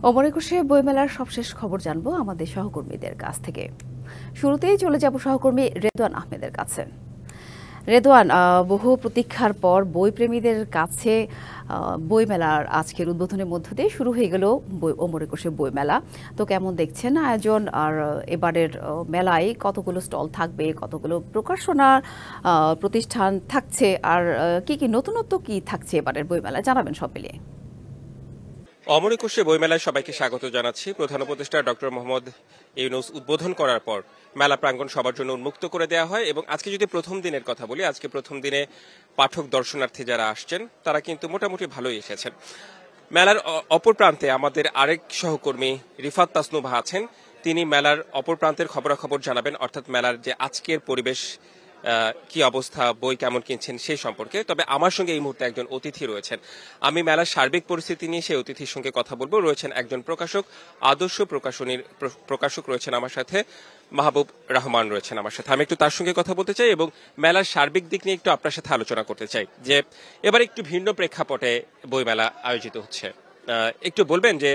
অমর একুশে বইমেলার সবশেষ খবর জানবো আমাদের সহকর্মীদের কাছ থেকে। শুরুতেই চলে যাব সহকর্মী রেদওয়ান আহমেদের কাছে। রেদওয়ান, বহু প্রতীক্ষার পর বইপ্রেমীদের কাছে বইমেলার আজকের উদ্বোধনের মধ্য দিয়ে শুরু হয়ে গেল অমর একুশে বইমেলা। তো কেমন দেখছেন আয়োজন, আর এবারের মেলায় কতগুলো স্টল থাকবে, কতগুলো প্রকাশনা প্রতিষ্ঠান থাকছে, আর কি কি নতুনত্ব কি থাকছে এবারের বইমেলায়, জানাবেন সব মিলিয়ে। অমর একুশে বইমেলায় সবাইকে স্বাগত জানাচ্ছি। প্রধান উপদেষ্টা ডক্টর মোহাম্মদ ইউনূস উদ্বোধন করার পর মেলা প্রাঙ্গণ সবার জন্য উন্মুক্ত করে দেওয়া হয় এবং আজকে যদি প্রথম দিনের কথা বলি, আজকে প্রথম দিনে পাঠক দর্শনার্থী যারা আসছেন তারা কিন্তু মোটামুটি ভালোই এসেছেন। মেলার অপর প্রান্তে আমাদের আরেক সহকর্মী রিফাত তাসনুভা আছেন, তিনি মেলার অপর প্রান্তের খবরাখবর জানাবেন, অর্থাৎ মেলার যে আজকের পরিবেশ, কি অবস্থা, বই কেমন কিনছেন সেই সম্পর্কে। তবে আমার সঙ্গে এই মুহূর্তে একজন অতিথি রয়েছেন, আমি মেলার সার্বিক পরিস্থিতি নিয়ে সেই অতিথির সঙ্গে কথা বলবো। রয়েছেন একজন প্রকাশক, আদর্শ প্রকাশনীর প্রকাশক রয়েছেন আমার সাথে, মাহবুব রহমান রয়েছেন আমার সাথে। আমি একটু তার সঙ্গে কথা বলতে চাই এবং মেলার সার্বিক দিক নিয়ে একটু আপনার সাথে আলোচনা করতে চাই যে এবার একটু ভিন্ন প্রেক্ষাপটে বইমেলা আয়োজিত হচ্ছে। একটু বলবেন যে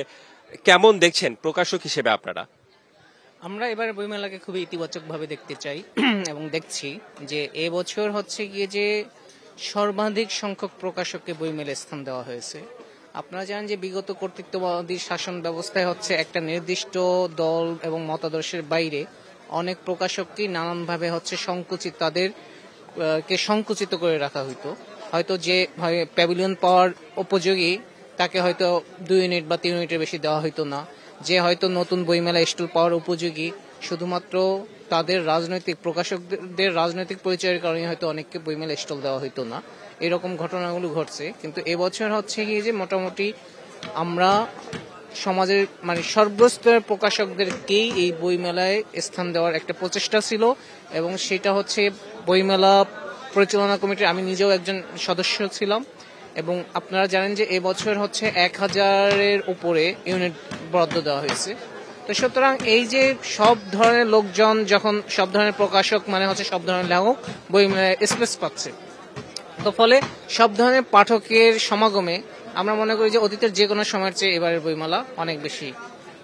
কেমন দেখছেন প্রকাশক হিসেবে আপনারা? আমরা এবার বইমেলাকে খুবই ইতিবাচকভাবে দেখতে চাই এবং দেখছি যে এবছর হচ্ছে গিয়ে যে সর্বাধিক সংখ্যক প্রকাশককে বইমেলে স্থান দেওয়া হয়েছে। আপনারা জানেন যে বিগত কর্তৃত্ববাদী শাসন ব্যবস্থায় হচ্ছে একটা নির্দিষ্ট দল এবং মতাদর্শের বাইরে অনেক প্রকাশককে নানানভাবে হচ্ছে তাদেরকে সংকুচিত করে রাখা হয়তো যে প্যাভিলিয়ন পাওয়ার উপযোগী তাকে হয়তো 2 ইউনিট বা 3 ইউনিটের বেশি দেওয়া হইতো না, যে হয়তো নতুন বইমেলা স্টল পাওয়ার উপযোগী শুধুমাত্র তাদের প্রকাশকদের রাজনৈতিক পরিচয়ের কারণে হয়তো অনেককে বইমেলা স্টল দেওয়া হইতো না। এরকম ঘটনাগুলো ঘটছে, কিন্তু এবছর হচ্ছে গিয়ে যে মোটামুটি আমরা সমাজের সর্বস্তরের প্রকাশকদেরকেই এই বইমেলায় স্থান দেওয়ার একটা প্রচেষ্টা ছিল এবং সেটা হচ্ছে বইমেলা পরিচালনা কমিটির আমি নিজেও একজন সদস্য ছিলাম। এবং আপনারা জানেন যে এবছর হচ্ছে 1000-এর উপরে ইউনিট বরাদ্দ দেওয়া হয়েছে। তো সুতরাং এই যে সব ধরনের লোকজন, যখন সব ধরনের প্রকাশক হচ্ছে সব ধরনের লেখক বইমেলায় স্পেস পাচ্ছে, তো ফলে সব ধরনের পাঠকের সমাগমে আমরা মনে করি যে অতীতের যে কোনো সময়ের চেয়ে এবারের বইমেলা অনেক বেশি।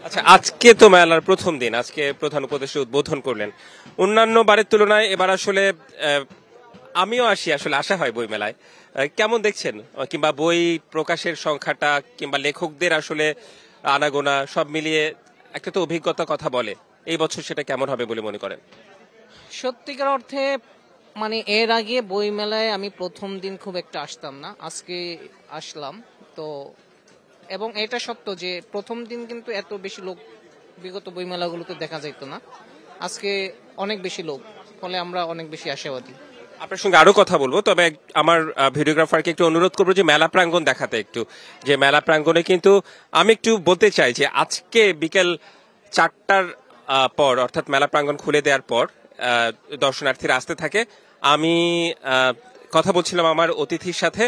আচ্ছা, আজকে তো মেলার প্রথম দিন, আজকে প্রধান উপদেষ্টা উদ্বোধন করলেন। অন্যান্য বারের তুলনায় এবার আসলে আমিও আসা হয় বই মেলায়, কেমন দেখছেন? কিংবা বই প্রকাশের সংখ্যাটা কিংবা লেখকদের আসলে আনাগোনা সব মিলিয়ে একটা তো অভিজ্ঞতা কথা বলে, এই বছর সেটা কেমন হবে বলে মনে করেন? সত্যিকার অর্থে এর আগে বই মেলায় আমি প্রথম দিন খুব একটা আসতাম না, আজকে আসলাম তো। এবং এটা সত্য যে প্রথম দিন কিন্তু এত বেশি লোক বিগত বই মেলাগুলোতে দেখা যেত না, আজকে অনেক বেশি লোক, ফলে আমরা অনেক বেশি আশাবাদী। আপনার সঙ্গে আরো কথা বলবো, তবে আমার ভিডিওগ্রাফারকে একটু অনুরোধ করবো যে মেলা প্রাঙ্গণ দেখাতে, একটু যে মেলা প্রাঙ্গণে কিন্তু আমি একটু বলতে চাই যে আজকে বিকেল 4টার পর, অর্থাৎ মেলা প্রাঙ্গণ খুলে দেওয়ার পর দর্শনার্থীরা আসতে থাকে। আমি কথা বলছিলাম আমার অতিথির সাথে,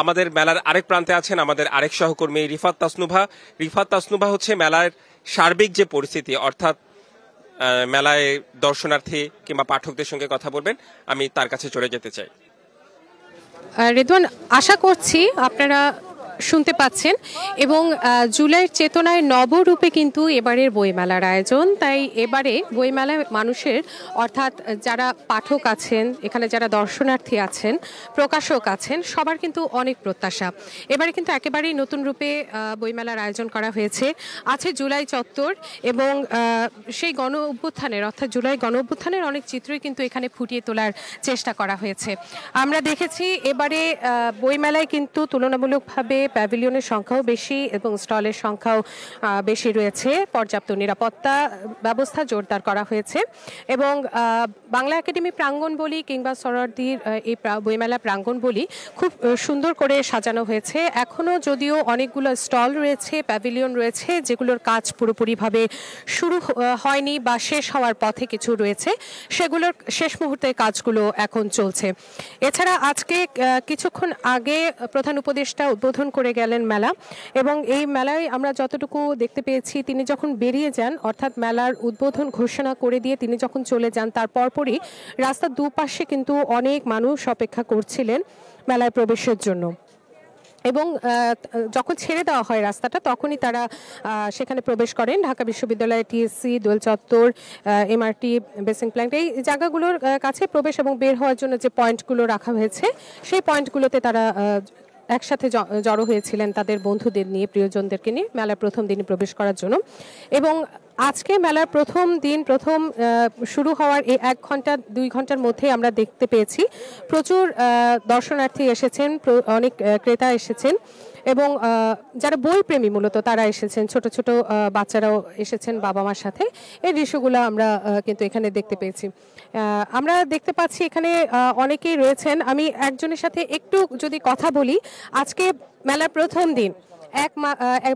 আমাদের মেলার আরেক প্রান্তে আছেন আমাদের আরেক সহকর্মী রিফাত তাসনুভা। রিফাত তাসনুভা হচ্ছে মেলার সার্বিক যে পরিস্থিতি, অর্থাৎ মেলায় দর্শনার্থী কিংবা পাঠকদের সঙ্গে কথা বলবেন, আমি তার কাছে চলে যেতে চাই। রেদওয়ান, আশা করছি আপনারা শুনতে পাচ্ছেন এবং জুলাইয়ের চেতনায় নবরূপে কিন্তু এবারের বইমেলার আয়োজন। তাই এবারে বইমেলায় মানুষের, অর্থাৎ যারা পাঠক আছেন, এখানে যারা দর্শনার্থী আছেন, প্রকাশক আছেন, সবার কিন্তু অনেক প্রত্যাশা। এবারে কিন্তু একেবারেই নতুন রূপে বইমেলার আয়োজন করা হয়েছে। আছে জুলাই চত্বর এবং সেই গণ অভ্যুত্থানের, অর্থাৎ জুলাই গণ অভ্যুত্থানের অনেক চিত্রই কিন্তু এখানে ফুটিয়ে তোলার চেষ্টা করা হয়েছে। আমরা দেখেছি এবারে বইমেলায় কিন্তু তুলনামূলকভাবে প্যাভিলিয়নের সংখ্যাও বেশি এবং স্টলের সংখ্যাও বেশি রয়েছে। পর্যাপ্ত নিরাপত্তা ব্যবস্থা জোরদার করা হয়েছে এবং বাংলা একাডেমি প্রাঙ্গণ বলি কিংবা সোহরাওয়ার্দীর এই বইমেলা প্রাঙ্গণ বলি খুব সুন্দর করে সাজানো হয়েছে। এখনও যদিও অনেকগুলো স্টল রয়েছে, প্যাভিলিয়ন রয়েছে, যেগুলোর কাজ পুরোপুরিভাবে শুরু হয়নি বা শেষ হওয়ার পথে কিছু রয়েছে, সেগুলোর শেষ মুহূর্তের কাজগুলো এখন চলছে। এছাড়া আজকে কিছুক্ষণ আগে প্রধান উপদেষ্টা উদ্বোধন করে গেলেন মেলা এবং এই মেলায় আমরা যতটুকু দেখতে পেয়েছি, তিনি যখন বেরিয়ে যান, অর্থাৎ মেলার উদ্বোধন ঘোষণা করে দিয়ে তিনি যখন চলে যান, তার পরপরই রাস্তার দুপাশে কিন্তু অনেক মানুষ অপেক্ষা করছিলেন মেলায় প্রবেশের জন্য। এবং যখন ছেড়ে দেওয়া হয় রাস্তাটা তখনই তারা সেখানে প্রবেশ করেন। ঢাকা বিশ্ববিদ্যালয়ের টিএসসি, দোয়েল চত্বর, এমআরটি, বেসিং প্ল্যান্ট, এই জায়গাগুলোর কাছে প্রবেশ এবং বের হওয়ার জন্য যে পয়েন্টগুলো রাখা হয়েছে সেই পয়েন্টগুলোতে তারা একসাথে জড়ো হয়েছিলেন তাদের বন্ধুদের নিয়ে, প্রিয়জনদেরকে নিয়ে মেলার প্রথম দিনই প্রবেশ করার জন্য। এবং আজকে মেলার প্রথম দিন, প্রথম শুরু হওয়ার এই 1 ঘন্টা 2 ঘন্টার মধ্যে আমরা দেখতে পেয়েছি প্রচুর দর্শনার্থী এসেছেন, অনেক ক্রেতা এসেছেন এবং যারা বই প্রেমী মূলত তারা এসেছেন, ছোট ছোট বাচ্চারাও এসেছেন বাবা মার সাথে। এই দৃশ্যগুলো আমরা কিন্তু এখানে দেখতে পেয়েছি। আমরা দেখতে পাচ্ছি এখানে অনেকেই রয়েছেন। আমি একজনের সাথে একটু যদি কথা বলি, আজকে মেলার প্রথম দিন,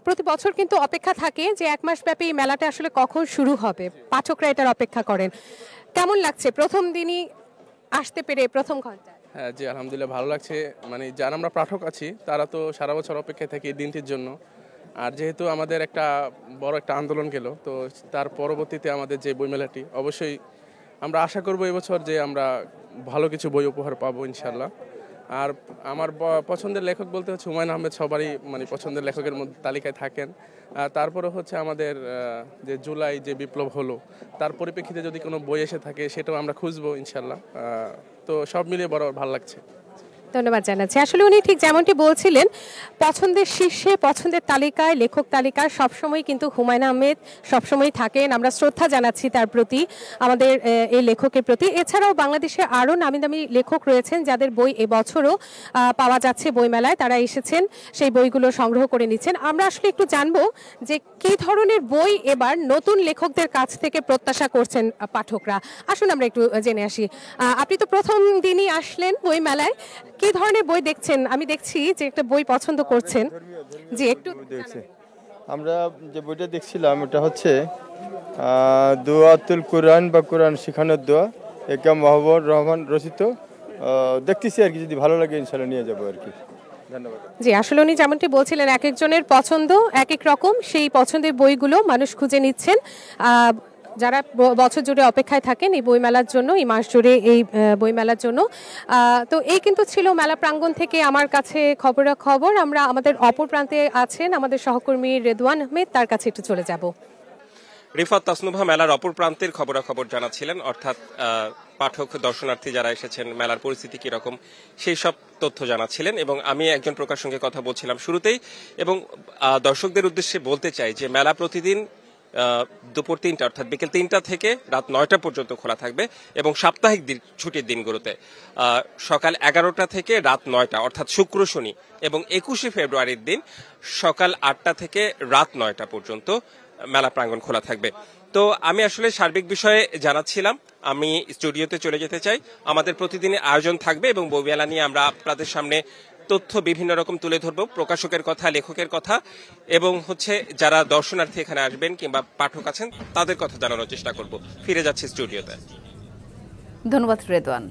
প্রতি বছর কিন্তু অপেক্ষা থাকে যে 1 মাস ব্যাপী মেলাটা আসলে কখন শুরু হবে, পাঠকরা এটার অপেক্ষা করেন। কেমন লাগছে প্রথম দিনই আসতে পেরে, প্রথম ঘন্টা? হ্যাঁ জি, আলহামদুলিল্লাহ ভালো লাগছে। মানে যারা আমরা পাঠক আছি তারা তো সারা বছর অপেক্ষায় থাকি এই দিনটির জন্য। আর যেহেতু আমাদের একটা বড় একটা আন্দোলন গেল, তো তার পরবর্তীতে আমাদের যে বইমেলাটি, অবশ্যই আমরা আশা করব এবছর যে আমরা ভালো কিছু বই উপহার পাবো ইনশাল্লাহ। আর আমার পছন্দের লেখক বলতে হচ্ছে হুমায়ুন আহমেদ, সবারই মানে পছন্দের লেখকের মধ্যে তালিকায় থাকেন। তারপরে হচ্ছে আমাদের যে জুলাই যে বিপ্লব হলো তার পরিপ্রেক্ষিতে যদি কোনো বই এসে থাকে সেটাও আমরা খুঁজবো ইনশাল্লাহ। তো সব মিলিয়ে বড় ভালো লাগছে। ধন্যবাদ জানাচ্ছি। আসলে উনি ঠিক যেমনটি বলছিলেন, পছন্দের শীর্ষে, পছন্দের তালিকায়, লেখক তালিকায় সবসময় কিন্তু হুমায়ুন আহমেদ সবসময় থাকেন। আমরা শ্রদ্ধা জানাচ্ছি তার প্রতি, আমাদের এই লেখকের প্রতি। এছাড়াও বাংলাদেশে আরও নামি দামি লেখক রয়েছেন যাদের বই এবছরও পাওয়া যাচ্ছে বইমেলায়। তারা এসেছেন, সেই বইগুলো সংগ্রহ করে নিচ্ছেন। আমরা আসলে একটু জানবো যে কী ধরনের বই এবার নতুন লেখকদের কাছ থেকে প্রত্যাশা করছেন পাঠকরা। আসুন আমরা একটু জেনে আসি। আপনি তো প্রথম দিনই আসলেন বইমেলায়, কি ধরনের বই দেখছেন? আমি দেখছি যে একটা বই পছন্দ করছেন, জি একটু দেখছি। আমরা যে বইটা দেখছিলাম এটা হচ্ছে দোয়াতুল কোরআন বা কোরআন শিখানোর দোয়া, একা মাহবুবুর রহমান রচিত। দেখতেছি আর কি, যদি ভালো লাগে ইনশাল্লাহ নিয়ে যাবো আর কি। ধন্যবাদ। জি, আসলে উনি যেমনটি বলছিলেন এক একজনের পছন্দ এক এক রকম, সেই পছন্দের বইগুলো মানুষ খুঁজে নিচ্ছেন। যারা বছর জুড়ে অপেক্ষায় থাকেন এই বইমেলার জন্য, এই মাস জুড়ে এই বইমেলার জন্য। তো এই কিন্তু ছিল মেলা প্রাঙ্গণ থেকে আমার কাছে খবর। আমরা আমাদের অপর প্রান্তে আছেন আমাদের সহকর্মী রেদওয়ান আহমেদ, তার কাছে একটু চলে যাব। রিফাত তাসনুভা মেলার অপর প্রান্তের খবর জানাচ্ছিলেন, অর্থাৎ পাঠক দর্শনার্থী যারা এসেছেন, মেলার পরিস্থিতি কিরকম সেই সব তথ্য জানাচ্ছিলেন। এবং আমি একজন প্রকার সঙ্গে কথা বলছিলাম শুরুতেই, এবং দর্শকদের উদ্দেশ্যে বলতে চাই যে মেলা প্রতিদিন দুপুর 3টা অর্থাৎ বিকেল 3টা থেকে রাত 9টা পর্যন্ত খোলা থাকবে, এবং সাপ্তাহিক ছুটির দিনগুলোতে সকাল 11টা থেকে রাত 9টা অর্থাৎ শুক্র, শনি, এবং 21শে ফেব্রুয়ারির দিন সকাল 8টা থেকে রাত 9টা পর্যন্ত মেলা প্রাঙ্গণ খোলা থাকবে। তো আমি আসলে সার্বিক বিষয়ে জানাচ্ছিলাম, আমি স্টুডিওতে চলে যেতে চাই। আমাদের প্রতিদিনের আয়োজন থাকবে এবং বইমেলা নিয়ে আমরা আপনাদের সামনে তথ্য বিভিন্ন রকম তুলে ধরবো, প্রকাশকের কথা, লেখকের কথা, এবং যারা দর্শনার্থী এখানে আসবেন কিংবা পাঠক আছেন তাদের কথা জানানোর চেষ্টা করব। ফিরে যাচ্ছি স্টুডিওতে। ধন্যবাদ রেদওয়ান।